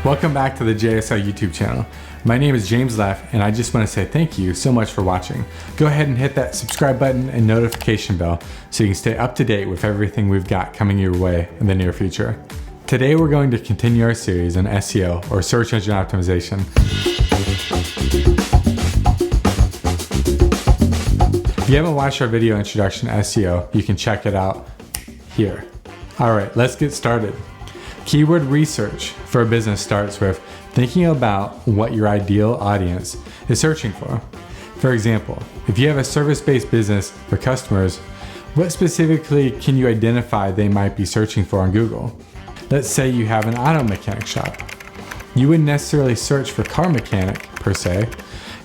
Welcome back to the JSL YouTube channel. My name is James Leff, and I just want to say thank you so much for watching. Go ahead and hit that subscribe button and notification bell so you can stay up to date with everything we've got coming your way in the near future. Today we're going to continue our series on SEO, or search engine optimization. If you haven't watched our video introduction to SEO, you can check it out here. All right, let's get started. Keyword research for a business starts with thinking about what your ideal audience is searching for. For example, if you have a service-based business for customers, what specifically can you identify they might be searching for on Google? Let's say you have an auto mechanic shop. You wouldn't necessarily search for car mechanic per se.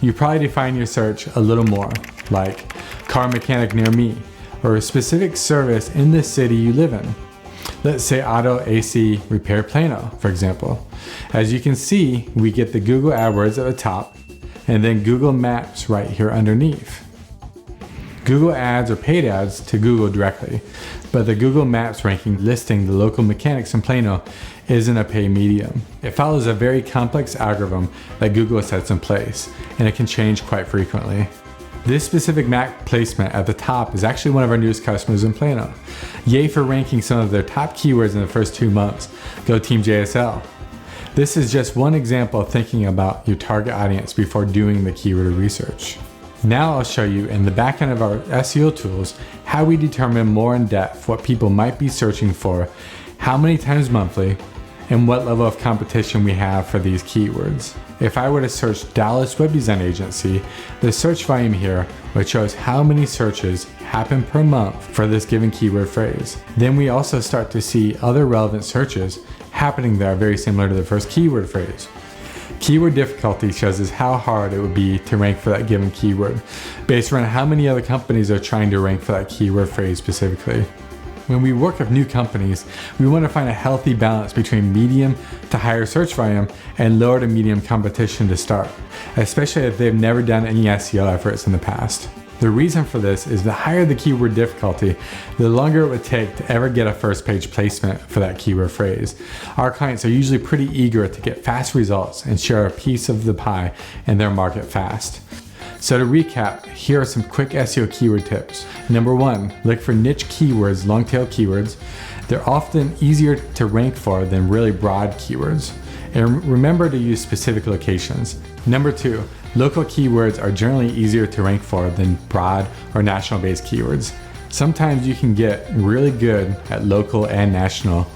You probably define your search a little more, like car mechanic near me, or a specific service in the city you live in. Let's say auto AC repair Plano, for example. As you can see, we get the Google AdWords at the top and then Google Maps right here underneath. Google Ads or paid ads to Google directly, but the Google Maps ranking listing the local mechanics in Plano isn't a paid medium. It follows a very complex algorithm that Google sets in place, and it can change quite frequently. This specific map placement at the top is actually one of our newest customers in Plano. Yay for ranking some of their top keywords in the first 2 months. Go Team JSL. This is just one example of thinking about your target audience before doing the keyword research. Now I'll show you in the back end of our SEO tools how we determine more in depth what people might be searching for, how many times monthly, and what level of competition we have for these keywords. If I were to search Dallas Web Design Agency, the search volume here would show us how many searches happen per month for this given keyword phrase. Then we also start to see other relevant searches happening that are very similar to the first keyword phrase. Keyword difficulty shows us how hard it would be to rank for that given keyword, based around how many other companies are trying to rank for that keyword phrase specifically. When we work with new companies, we want to find a healthy balance between medium to higher search volume and lower to medium competition to start, especially if they've never done any SEO efforts in the past. The reason for this is the higher the keyword difficulty, the longer it would take to ever get a first page placement for that keyword phrase. Our clients are usually pretty eager to get fast results and share a piece of the pie in their market fast. So to recap, here are some quick SEO keyword tips. Number 1, look for niche keywords, long tail keywords. They're often easier to rank for than really broad keywords. And remember to use specific locations. Number 2, local keywords are generally easier to rank for than broad or national based keywords. Sometimes you can get really good at local and national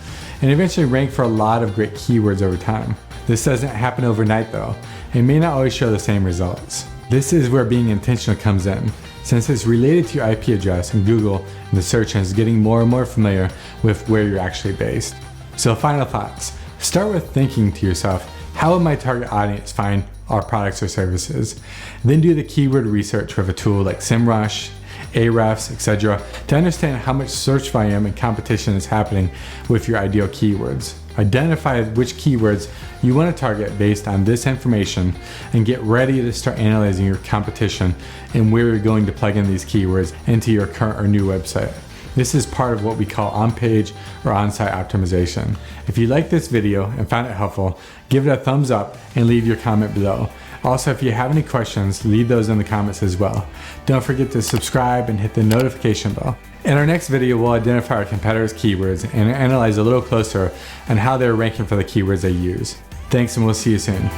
and eventually rank for a lot of great keywords over time. This doesn't happen overnight though. It may not always show the same results. This is where being intentional comes in, since it's related to your IP address, and Google and the search engine is getting more and more familiar with where you're actually based. So final thoughts. Start with thinking to yourself, how would my target audience find our products or services? Then do the keyword research with a tool like SEMrush, Ahrefs, etc. to understand how much search volume and competition is happening with your ideal keywords. Identify which keywords you want to target based on this information and get ready to start analyzing your competition and where you're going to plug in these keywords into your current or new website. This is part of what we call on-page or on-site optimization. If you like this video and found it helpful, give it a thumbs up and leave your comment below. Also, if you have any questions, leave those in the comments as well. Don't forget to subscribe and hit the notification bell. In our next video, we'll identify our competitors' keywords and analyze a little closer on how they're ranking for the keywords they use. Thanks, and we'll see you soon.